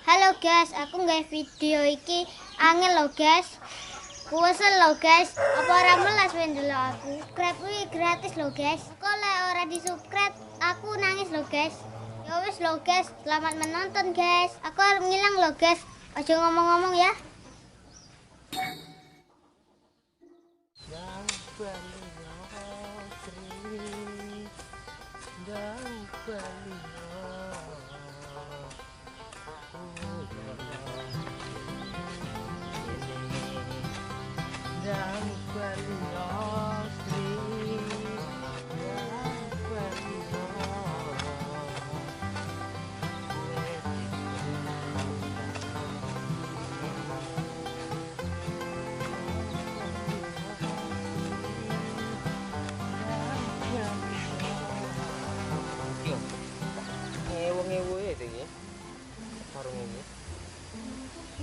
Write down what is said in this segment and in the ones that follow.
Halo guys, aku nggak video iki angel lo guys. Kuwesel lo guys. Apa ora melas wendel aku? Subscribe kuwi gratis lo guys. Kok lek ora di-subscribe, aku nangis lo guys. Ya wis lo guys, selamat menonton guys. Aku harus ngilang lo guys. Aja ngomong-ngomong ya.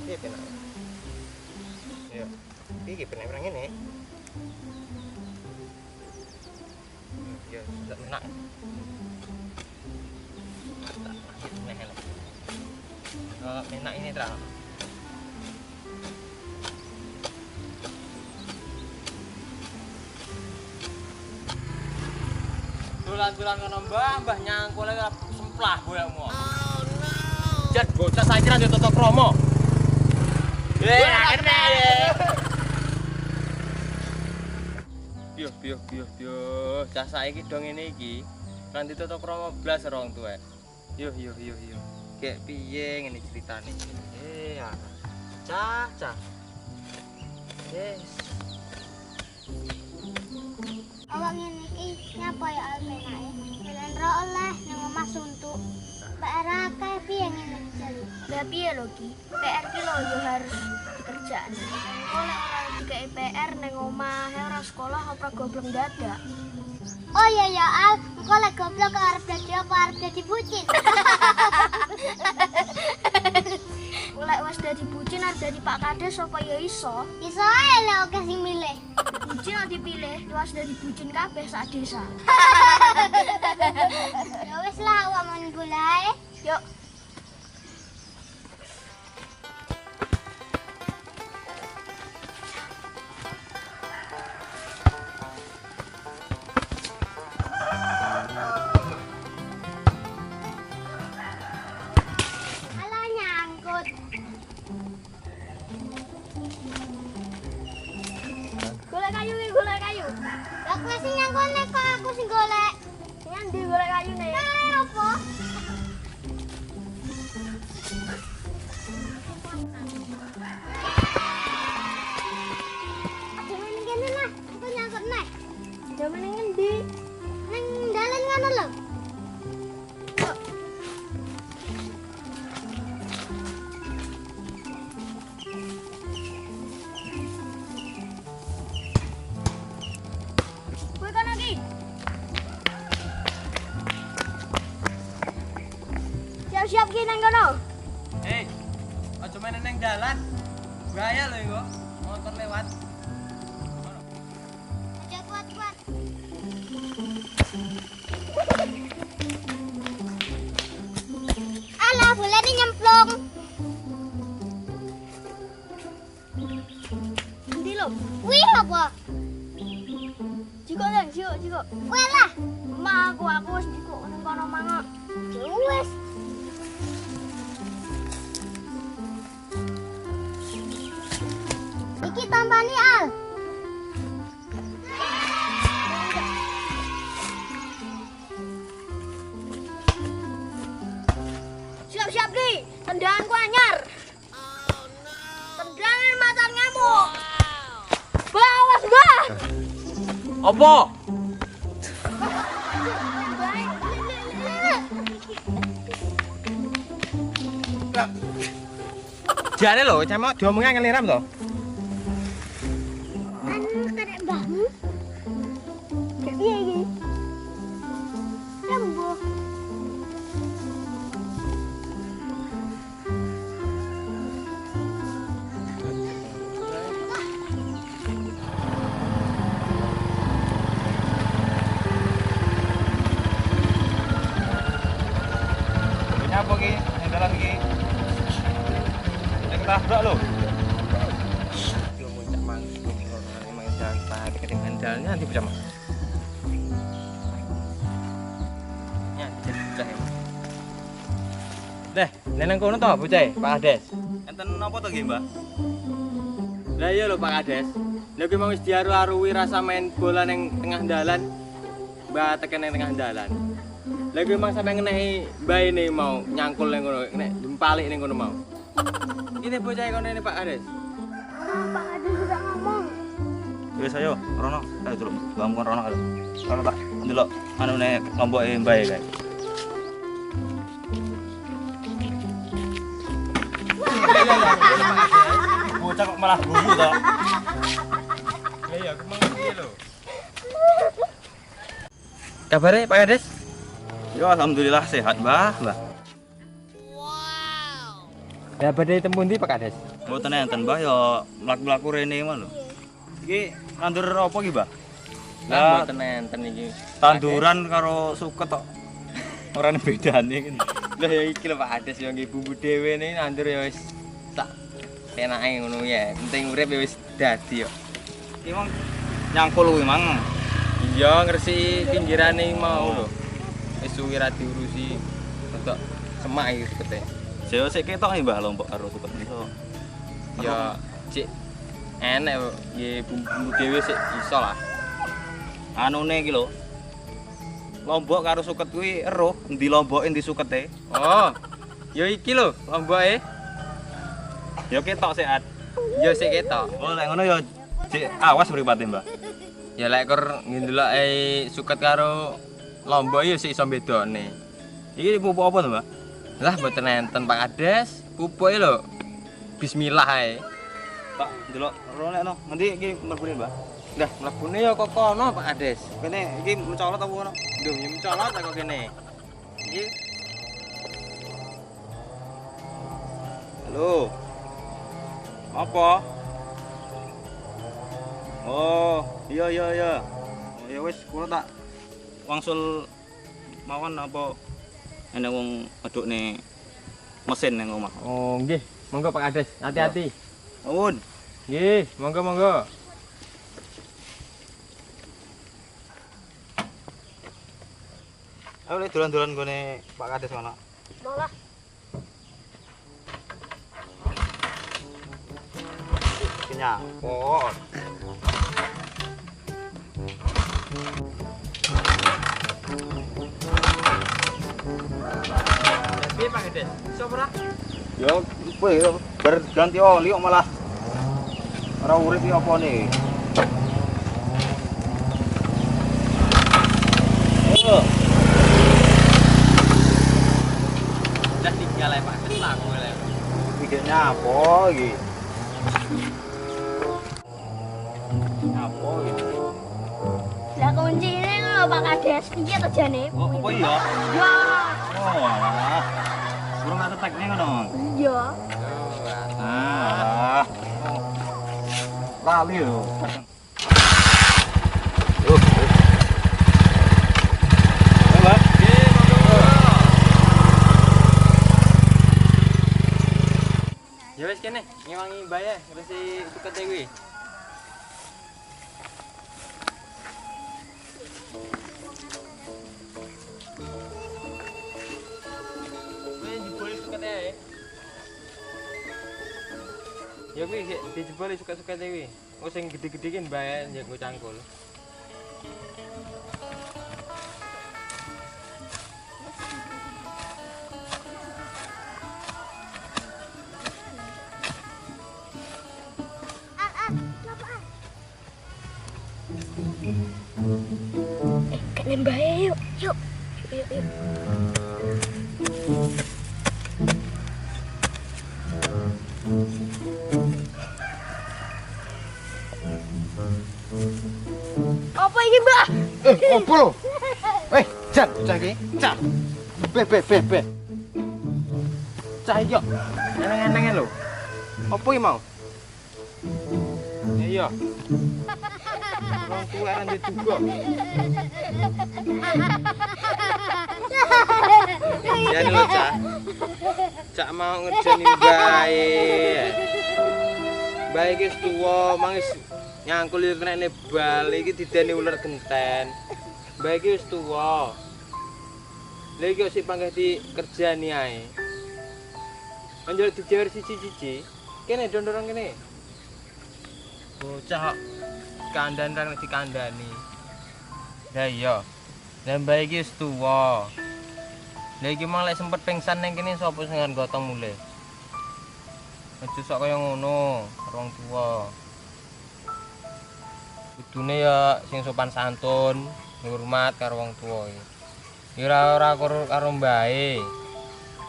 Iya penak. Ya, iki penak orang ini. Ya, tidak penak. Enak ini terang. Bulan-bulan ngono mbah nyangkul lagi semplah boyamu. Oh no. Jat bocah saya kira yo toto kromo. Yo, cah saiki dong ngene iki. Kan ditutuk kromo blas rong tuwek. Yo. Kayak piye ngene ceritane. Cah. Yes. Awak ngene iki nyapa ya alpenae. Jalan ro oleh nang omah suntuk. PR akeh piye ngene jare. Lah piye lho Ki? PR ki lho yo harus dikerjakan. Oleh ora dikai PR nang omah ora sekolah apa goblok dadak. Oh iya ya Al, engko lek goblok arep dadi apa arep dadi bucin. Lek wis dadi bucin arep dadi Pak Kades apa ya iso? Iso ae lek oke sing milih. Bucin ora dipilih, wis dadi bucin kabeh sak desa. Ya wis lah awak men bola ae. Yuk. Golek kayu. Lah kowe sing nyangkone kok aku sing golek. Sing ndi golek kayune? Nah, apa? Aja meneng kene lah, aku nyangkut nek. Aja meneng ngendi? Nang dalan ngono lho. Siap ki nang kono. Aja main nang dalan. Bahaya lho iku. Motor lewat. Aja kuat-kuat. Alah, boleh nyemplung. Endi lho? Wih apa? Jiko nang, jiko. Kowe lah. Emak aku wis jiko nang kono mangok. Wis. Iki tampani Al. Siap-siap Ki, tendanganku anyar. Tendangan macan ngamuk. Bawas, Mbah. Apa? Jane lho, cama diomongi angel niram to. Karek mbahmu. Kayak piye iki? Lembuh. Nyapa ki? Dalan ki. tabrak lo. Yo muncak manggung memang jalan pati ketinggalan jalannya nanti bisa mas. Ya, jadi bocah ya. Deh, neneng kono to bocah, Pak Kades. Enten napa to nggih, Mbah? Lah iya lho Pak Kades. Lha ki mau wis diaru-arui rasa main bola ning tengah dalan. Mbak teken ning tengah dalan. Lah ki mang sampe ngenehi mbae ne mau nyangkul ning kono, nek dempalik ning kono mau. Ini bocah kono ini Pak Kades. Pak Kades sudah ngomong. Wis ayo, Rono. Ayo dulu, bangun Rono. Rono tak ndelok anune lomboke mbae kae. Bocah kok malah gugu to. Iya, aku mang piye lho. Kabare Pak Kades? Yo alhamdulillah sehat, Mbah. Ya badhe tempun ndi Pak Kades? Mboten enten, Mbah, yo mlaku-mlaku rene mah lho. Iki nandur apa iki, Mbah? Lah Lah mboten enten iki. tanduran karo suket tok. Ora ana bedane iki. Lah ya iki lho Pak Kades yo nggih bumbu dhewe ne nandur ya wis tak enake ngono ya. Penting urip ya wis dadi yo. Iki mang nyangkul kuwi mang. Iya ngresiki pinggirane mau lho. Wis suwi ra diurusi. Rodok semak iki sukete. Saya sik ketok nih, Mbah, lombok karo suket iso. Ya cik enek nggih bumbu dhewe sik iso lah. Anune iki lho. Lombok karo suket kuwi eruh, endi lomboke endi sukete. Oh. Ya iki lho lomboke. Ya ketok sehat. Ya sik ketok. Oh, lek ngono ya cek awas mripate, Mbah. Ya lek kur ngendeloke suket karo lombok ya sik iso bedone. Iki pupuk apa to, Mbah? Lah mboten enten Pak Kades, pupuke lho. Bismillah ae. Tak ndelok rolekno. Nanti iki mlebune, Mbah. Lah mlebune ya kok kono Pak Kades. Kene iki mencolot apa ngono? Lho ya mencolot kok kene. Iki Halo. Apa? Oh, iya iya iya. Oh, ya wis kula tak wangsul mawon apa enek wong ngedukne mesin ning omah. oh nggih, monggo Pak Kades, hati-hati. Nuwun. Nggih, monggo. Ayo le dolan-dolan gone Pak Kades ana. Bola. Kenyapot. Piye Pak Kades? Iso ora? Yo, kowe bar ganti oli kok malah ora urip iki opone. Oh, Dah tinggal ae Pak Kades lah kowe lek. iki nyapo iki? Nyapo iki? Lah kuncine ngono Pak Kades. Piye to jane? Oh, apa iya? Ya. Oh, alah. Kurang ada teknik ngono. Iya. Ah. Lali lho. Mbak. Nggih, monggo. Ya wis kene, ngewangi mbae ngresi sukete kuwi. Wis jebol sukete ae. Ya kuwi dijebol suket-sukete kuwi. Oh sing gede-gede ki mbae njek nggo cangkul. Kene mbae yuk. Yuk. Yuk. Apa ini, Mbak? Opo lho? Jan, cah iki. Cah. Be. Cah iki yo. Eneng-enenge lho. Apa iki mau? Iya. Wong tuwa kan dituga. Ya lho, Cak. Cak mau ngejeni bae. Mbah iki wis tuwa, mangis nyangkul yo kene bal iki dideni ular genten. Mbah iki wis tuwa. Lha iki sik panggah dikerjani ae. Anjir dijewer siji-siji. Kene dondorong kene. Bocah kok kandan ra dikandani. Lah iya. Lah mbah iki wis tuwa. Lah iki mang lek sempet pingsan ning kene sapa sing ngan gotong mulih. Aja sok kaya ngono, wong tuwa. Kudune ya sing sopan santun, ngurmat karo wong tuwa iki. Ya ora karo mbahe.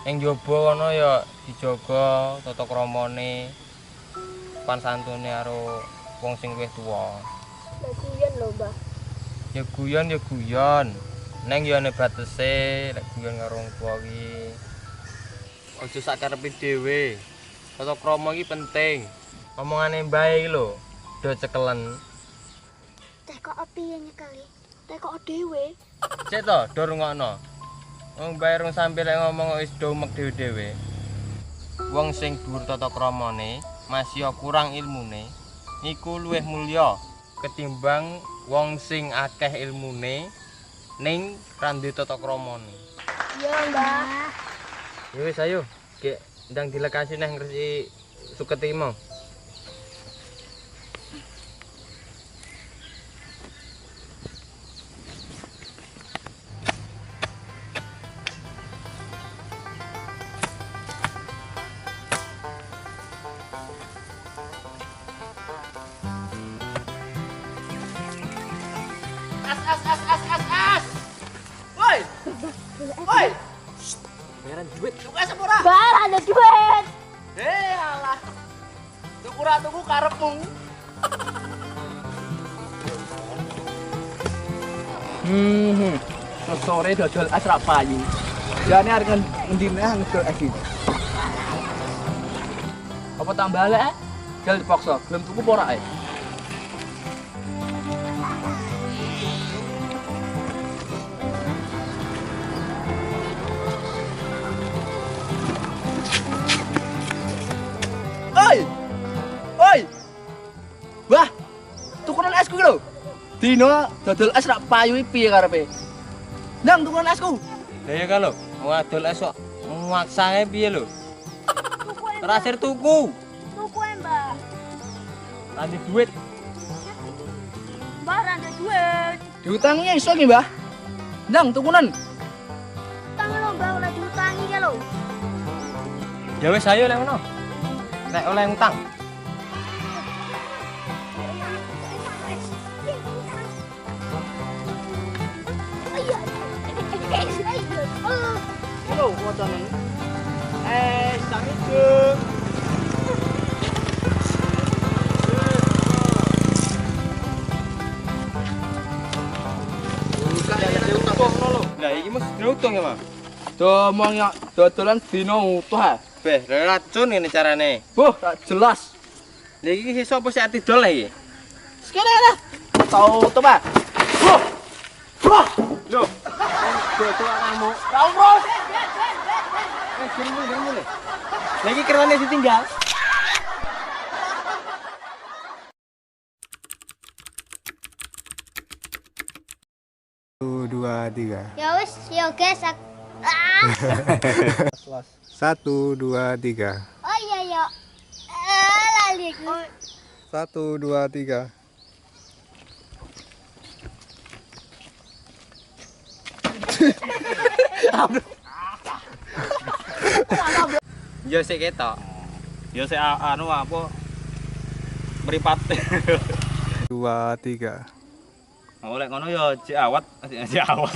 Ning njaba kono ya dijaga tata kramane, sopan santune karo wong sing luwih tuwa. Guyon lho, Mbah. Ya guyon. Neng ya ana batese, lek guyon karo wong tuwa iki. Aja sak karepe dhewe. Tata krama iki penting. Omongane mbae iki lho, do cekelen. Teh kok piye nyekeli? Teh kok dhewe? Cek to, do rungokno. Wong mbae rung sampe lek ngomong wis do mek dhewe-dhewe. Wong sing dhuwur tata kramane, masih kurang ilmune, iku luwih mulya ketimbang wong sing akeh ilmune ning ra duwe tata kramane. Iya, Mbah. Ya wis ayo, Gek ndang dilekasi neh ngresiki suketi mau. Woi. Woi. Bayaran duit. Tuku es ora? Bar ada duit. Alah. Tuku ra tuku karepmu. Sore dodol es rak payu. Jane arep ngendi neh ngedol es iki. Apa tambah lek? Jal dipaksa, gelem tuku apa ora ae? Oi! Oi! Wah, tukuran esku iki lho. Dino dodol es rak payu iki piye karepe? Nang tukuran esku. Lah ya kan lho, wong adol es kok maksae piye lho? Terakhir tuku. Tuku Mbah. Tadi duit. Bar ada duit. Diutangi iso iki, Mbah. Nang tukunan. Utang lho, Mbah, oleh diutangi ya lho. Ya wis ayo lek ngono. Nek oleh utang. Halo, wacane. Sang hidung. Lah iki mesti diutung ya, Mas. Domong ya dodolan dina utuh ha. Beh, racun ngene carane. Boh, tak jelas. Lah iki sisa apa sik didol iki? Sekene lah. Tau to, Pak. Boh. Boh. Lho. Dodol kamu. Tau, Bro. Gini. Lah iki kerane ditinggal. Satu, dua, tiga. Ya wis, ya guys. Satu, dua, tiga. Oh iya ya. Lali. Satu, dua, tiga. Yo sik ketok. Ya sik anu apa mripat. Dua, tiga. Oleh ngono ya jek awat, jek awat.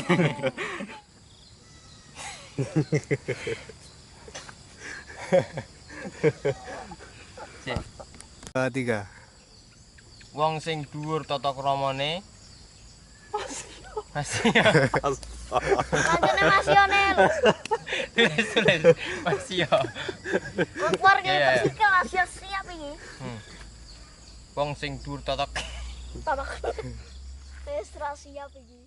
Dua, tiga. Wong sing dhuwur tata kramane masih ya. Kancane masione lho. Tulis masih ya. Keluarga Iya, iya. Persika lah siap iki. Wong sing dhuwur tata Tamak. Wis ra siap iki.